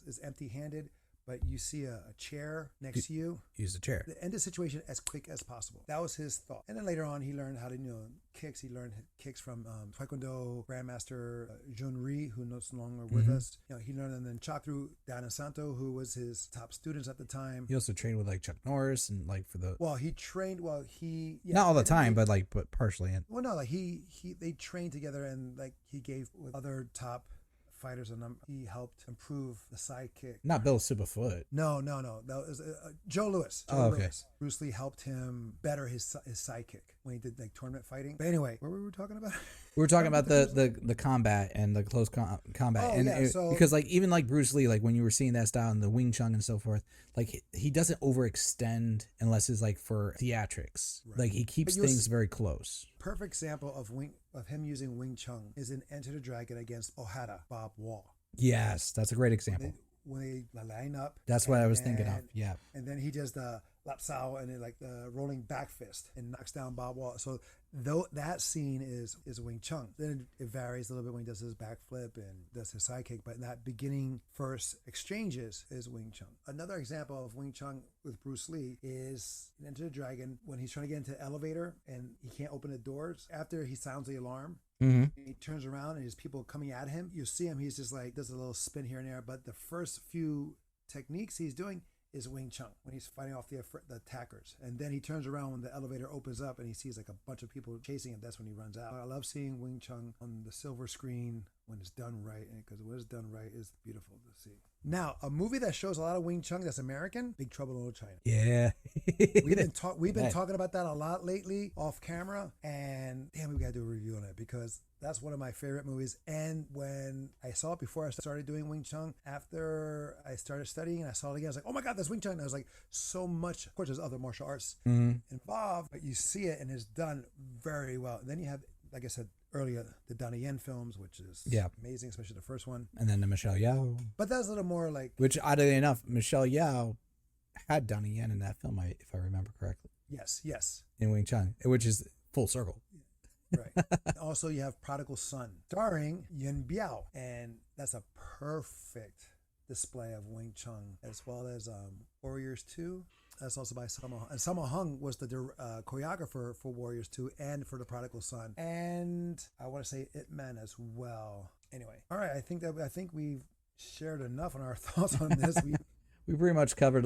A: is empty-handed, but you see a chair next to you,
B: use the chair.
A: End the situation as quick as possible. That was his thought. And then later on, he learned how to, kicks. He learned kicks from Taekwondo Grandmaster Jun Ri, who no longer with us. He learned, and then Chakru Dana Santo, who was his top students at the time.
B: He also trained with like Chuck Norris and like for the.
A: Well, he trained. Well, he
B: not all the time, but partially.
A: Well, no, like they trained together, and like he gave with other top fighters, and he helped improve the sidekick.
B: Not Bill Superfoot.
A: No. That was Joe Louis. Louis. Bruce Lee helped him better his sidekick when he did like tournament fighting. But anyway, what were we talking about?
B: We were talking about the combat and the close combat, because like even like Bruce Lee, like when you were seeing that style in the Wing Chun and so forth, like he doesn't overextend unless it's like for theatrics. Right. Like he keeps things very close.
A: Perfect example of him using Wing Chun is in Enter the Dragon against Ohara, Bob Wall.
B: Yes, that's a great example.
A: When they line up.
B: That's what I was thinking of. Yeah.
A: And then he does the lap sao and then like the rolling back fist and knocks down Bob Wall. So that scene is Wing Chun. Then it varies a little bit when he does his backflip and does his sidekick, but in that beginning first exchanges is Wing Chun. Another example of Wing Chun with Bruce Lee is in Enter the Dragon when he's trying to get into the elevator and he can't open the doors. After he sounds the alarm, he turns around and there's people coming at him. You see him, he's just like, does a little spin here and there, but the first few techniques he's doing is Wing Chun when he's fighting off the attackers. And then he turns around when the elevator opens up and he sees like a bunch of people chasing him. That's when he runs out. I love seeing Wing Chun on the silver screen when it's done right, and because when it's done right, it's beautiful to see. Now, a movie that shows a lot of Wing Chun that's American, Big Trouble in Little China.
B: Yeah.
A: We've been talking about that a lot lately off camera, and damn, we got to do a review on it because that's one of my favorite movies. And when I saw it before I started doing Wing Chun, after I started studying and I saw it again, I was like, oh my God, that's Wing Chun. And I was like, so much. Of course, there's other martial arts involved, but you see it and it's done very well. And then you have, like I said earlier, the Donnie Yen films, which is amazing, especially the first one.
B: And then the Michelle Yeoh.
A: But that's a little more like... Which,
B: oddly enough, Michelle Yeoh had Donnie Yen in that film, if I remember correctly.
A: Yes.
B: In Wing Chun, which is full circle.
A: Right. Also, you have Prodigal Son, starring Yuen Biao. And that's a perfect display of Wing Chun, as well as Warriors 2. That's also by Sammo. And Sammo Hung was the choreographer for Warriors 2 and for The Prodigal Son. And I want to say Ip Man as well. Anyway, all right. I think we've shared enough on our thoughts on this.
B: We pretty much covered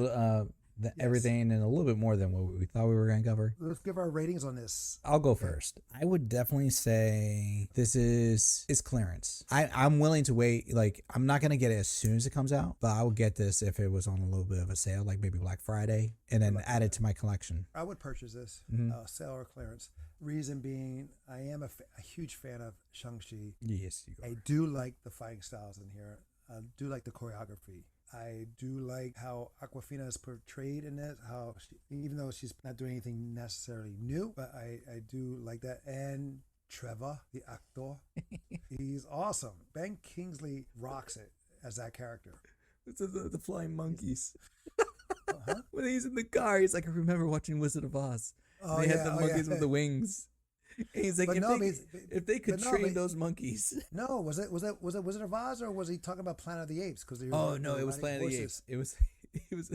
B: everything and a little bit more than what we thought we were going to cover.
A: Let's give our ratings on this.
B: I'll go first. I would definitely say this is clearance. I'm willing to wait. Like, I'm not going to get it as soon as it comes out, but I would get this if it was on a little bit of a sale, like maybe Black Friday, and then add it to my collection.
A: I would purchase this, sale or clearance. Reason being, I am a huge fan of Shang-Chi.
B: Yes, you are.
A: I do like the fighting styles in here. I do like the choreography. I do like how Awkwafina is portrayed in it, how even though she's not doing anything necessarily new, but I do like that. And Trevor, the actor, he's awesome. Ben Kingsley rocks it as that character.
B: It's the flying monkeys. When he's in the car, he's like, I remember watching Wizard of Oz. They had the monkeys with the wings. And he's like, if they could train those monkeys.
A: No, was it Wizard of Oz, or was he talking about Planet of the Apes?
B: It was Planet of the Apes. It was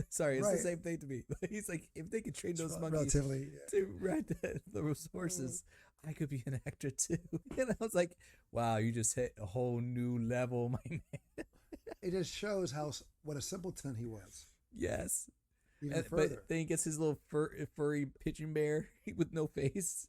B: sorry, it's the same thing to me. But he's like, if they could train those monkeys to ride those horses, I could be an actor too. And I was like, wow, you just hit a whole new level, my man.
A: It just shows what a simpleton he was.
B: Yes.
A: Even further.
B: But then he gets his little furry pigeon bear with no face.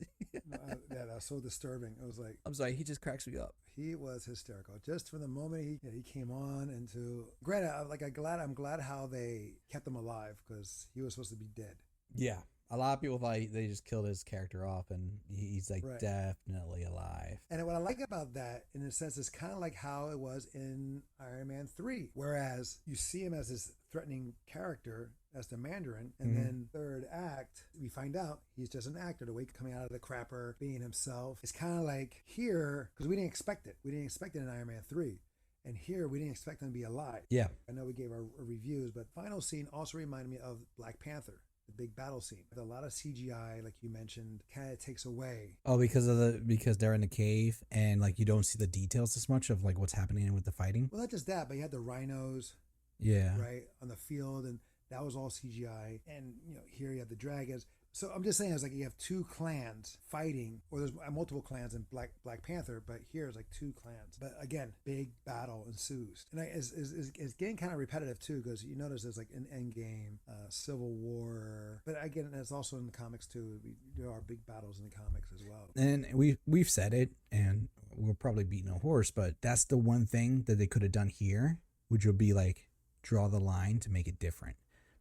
A: That was so disturbing. It was like,
B: I'm sorry, he just cracks me up.
A: He was hysterical. Just from the moment he came on into. Granted, I'm glad how they kept him alive, because he was supposed to be dead.
B: Yeah. A lot of people thought they just killed his character off, and he's like definitely alive.
A: And what I like about that, in a sense, is kind of like how it was in Iron Man 3. Whereas you see him as this threatening character, as the Mandarin, and then third act, we find out he's just an actor. The way coming out of the crapper, being himself. It's kind of like here, because we didn't expect it. We didn't expect it in Iron Man 3. And here, we didn't expect him to be alive.
B: Yeah.
A: I know we gave our reviews, but final scene also reminded me of Black Panther. The big battle scene. A lot of CGI, like you mentioned, kind of takes away.
B: Oh, because they're in the cave and like you don't see the details as much of like what's happening with the fighting.
A: Well, not just that, but you had the rhinos, right, on the field, and that was all CGI. And here you have the dragons. So I'm just saying, it's like you have two clans fighting, or there's multiple clans in Black Panther, but here it's like two clans. But again, big battle ensues, and it's getting kind of repetitive too, because you notice there's like an Endgame, Civil War, but again, it's also in the comics too. There are big battles in the comics as well.
B: And we've said it, and we'll probably beat no horse, but that's the one thing that they could have done here, which would be like draw the line to make it different,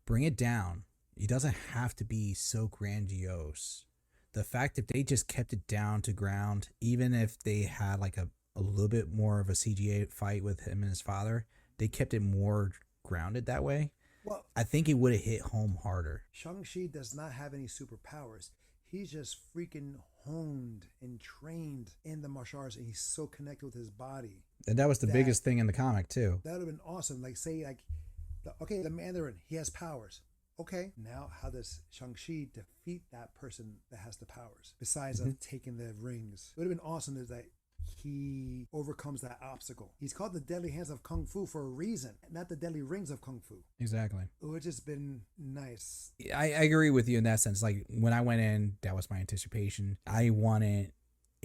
B: bring it down. It doesn't have to be so grandiose. The fact that they just kept it down to ground, even if they had like a little bit more of a CGI fight with him and his father, they kept it more grounded that way. Well, I think it would have hit home harder.
A: Shang-Chi does not have any superpowers. He's just freaking honed and trained in the martial arts, and he's so connected with his body.
B: And that was the biggest thing in the comic too.
A: That would have been awesome. Like say the Mandarin, he has powers. Okay, now how does Shang-Chi defeat that person that has the powers, besides of taking the rings? It would have been awesome that he overcomes that obstacle. He's called the Deadly Hands of Kung Fu for a reason, not the Deadly Rings of Kung Fu.
B: Exactly.
A: It would have just been nice.
B: I agree with you in that sense. Like when I went in, that was my anticipation. I wanted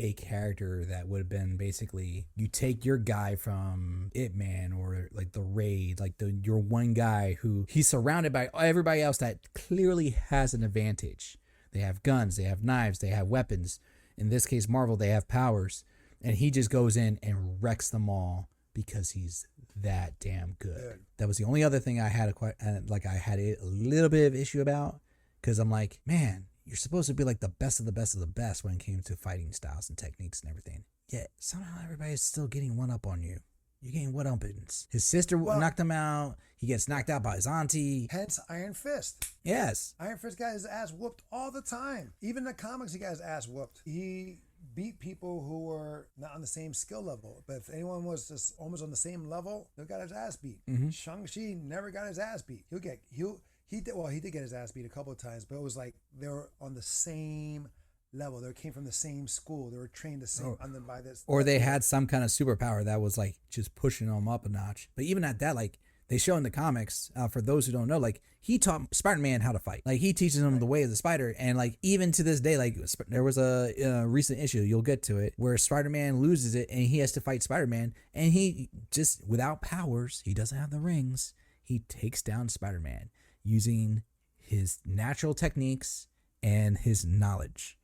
B: a character that would have been basically, you take your guy from Ip Man or like the Raid, like your one guy who he's surrounded by everybody else that clearly has an advantage. They have guns, they have knives, they have weapons. In this case, Marvel, they have powers, and he just goes in and wrecks them all because he's that damn good. That was the only other thing I had a little bit of issue about, because I'm like, man, you're supposed to be like the best of the best of the best when it came to fighting styles and techniques and everything. Yet somehow everybody's still getting one up on you. You're getting one uppings. His sister knocked him out. He gets knocked out by his auntie.
A: Hence Iron Fist.
B: Yes.
A: Iron Fist got his ass whooped all the time. Even in the comics, he got his ass whooped. He beat people who were not on the same skill level. But if anyone was just almost on the same level, they got his ass beat. Shang-Chi never got his ass beat. He did get his ass beat a couple of times, but it was like they were on the same level. They came from the same school. They were trained the same by this.
B: Or they had some kind of superpower that was like just pushing them up a notch. But even at that, like They show in the comics, for those who don't know, like he taught Spider-Man how to fight. Like he teaches him the way of the spider. And like even to this day, like there was a recent issue, you'll get to it, where Spider-Man loses it and he has to fight Spider-Man. And he just, without powers, he doesn't have the rings. He takes down Spider-Man using his natural techniques and his knowledge.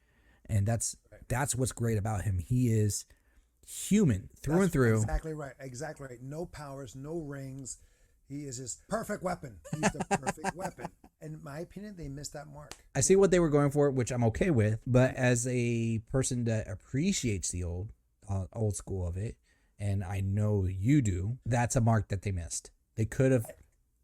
B: And that's what's great about him. He is human through and through.
A: Exactly right. Exactly right. No powers, no rings. He is his perfect weapon. He's the perfect weapon. In my opinion, they missed that mark.
B: I see what they were going for, which I'm okay with. But as a person that appreciates the old school of it, and I know you do, that's a mark that they missed. They could have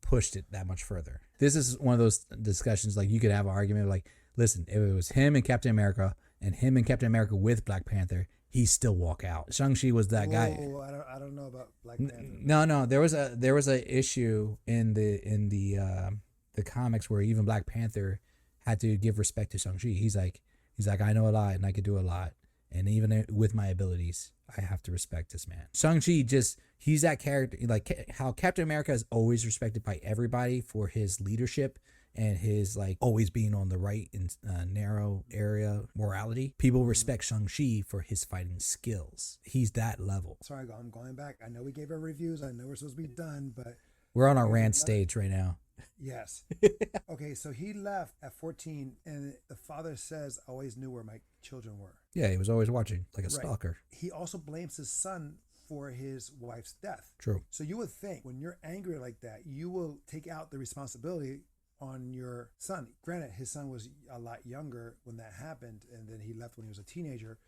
B: pushed it that much further. This is one of those discussions, like you could have an argument like, listen, if it was him and Captain America and him and Captain America with Black Panther, he still walk out. Shang-Chi was that guy.
A: I don't know about Black Panther.
B: No, there was a issue in the comics where even Black Panther had to give respect to Shang-Chi. He's like I know a lot and I could do a lot, and even with my abilities, I have to respect this man. Shang-Chi he's that character, like how Captain America is always respected by everybody for his leadership and his like always being on the right in narrow area morality. People respect Shang-Chi for his fighting skills. He's that level.
A: Sorry, I'm going back. I know we gave our reviews. I know we're supposed to be done, but
B: we're on our rant stage right now.
A: Yes. Okay, so he left at 14, and the father says, I always knew where my children were.
B: Yeah, he was always watching, like a stalker.
A: He also blames his son for his wife's death.
B: True.
A: So you would think when you're angry like that, you will take out the responsibility on your son. Granted, his son was a lot younger when that happened, and then he left when he was a teenager.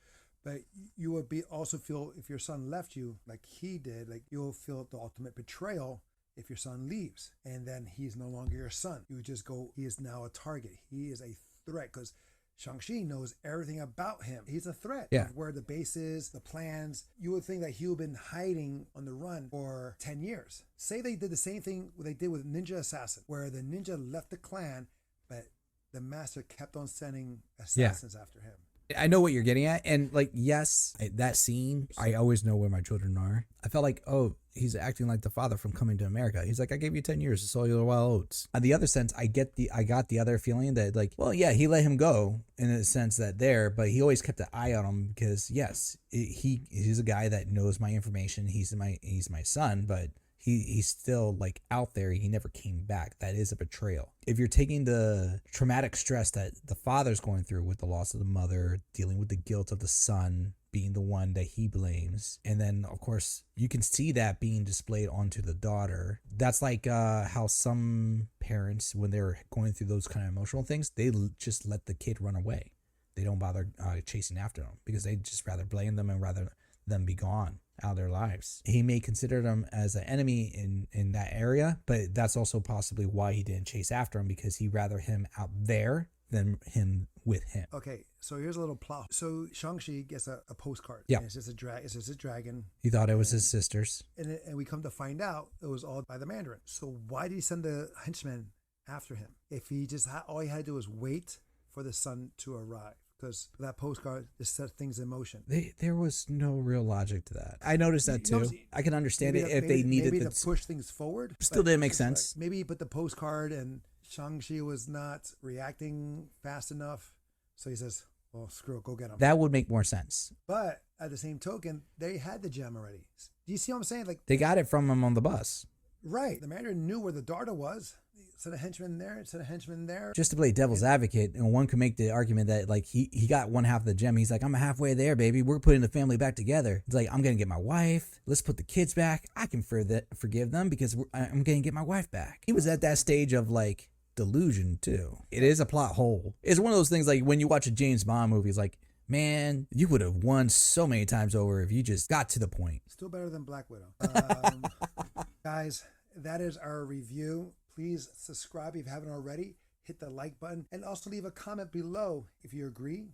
A: But you would also feel, if your son left you like he did, like you'll feel the ultimate betrayal if your son leaves, and then he's no longer your son. You would just go, he is now a target. He is a threat, because Shang-Chi knows everything about him. He's a threat.
B: Yeah.
A: Where the base is, the plans. You would think that he would have been hiding on the run for 10 years. Say they did the same thing they did with Ninja Assassin, where the ninja left the clan, but the master kept on sending assassins after him.
B: I know what you're getting at. And like, yes, that scene, I always know where my children are. I felt like, oh, he's acting like the father from Coming to America. He's like, I gave you 10 years to sow your wild oats. On the other sense, I got the other feeling that like, well, yeah, he let him go in a sense but he always kept an eye on him because yes, he's a guy that knows my information. He's my son, but he's still like out there. He never came back. That is a betrayal. If you're taking the traumatic stress that the father's going through with the loss of the mother, dealing with the guilt of the son being the one that he blames, and then of course you can see that being displayed onto the daughter. That's like how some parents, when they're going through those kind of emotional things, they just let the kid run away. They don't bother chasing after them because they just rather blame them and rather them be gone out of their lives. He may consider them as an enemy in that area, but that's also possibly why he didn't chase after him, because he'd rather him out there than him with him.
A: Okay, so here's a little plot. So Shang-Chi gets a postcard.
B: Yeah.
A: It's just a dragon.
B: He thought it was his sister's.
A: And we come to find out it was all by the Mandarin. So why did he send the henchmen after him? If he just all he had to do was wait for the son to arrive. Because that postcard just set things in motion.
B: There was no real logic to that. I noticed that too. I can understand it if they needed
A: to push things forward.
B: Still didn't make sense.
A: Like, maybe he put the postcard and Shang-Chi was not reacting fast enough. So he says, well, screw it, go get him.
B: That would make more sense.
A: But at the same token, they had the gem already. Do you see what I'm saying? Like,
B: they got it from him on the bus.
A: Right. The Mandarin knew where the daughter was. Set a henchman there, set a henchman there.
B: Just to play devil's advocate, and one could make the argument that like he got one half of the gem. He's like, I'm halfway there, baby. We're putting the family back together. It's like, I'm going to get my wife. Let's put the kids back. I can forgive them because I'm going to get my wife back. He was at that stage of like delusion too. It is a plot hole. It's one of those things like when you watch a James Bond movie, it's like, man, you would have won so many times over if you just got to the point.
A: Still better than Black Widow. Guys, that is our review. Please subscribe if you haven't already. Hit the like button and also leave a comment below if you agree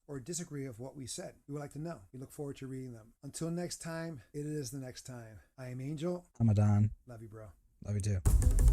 A: or disagree with what we said. We would like to know. We look forward to reading them. Until next time, it is the next time. I am Angel.
B: I'm Adan.
A: Love you, bro.
B: Love you too.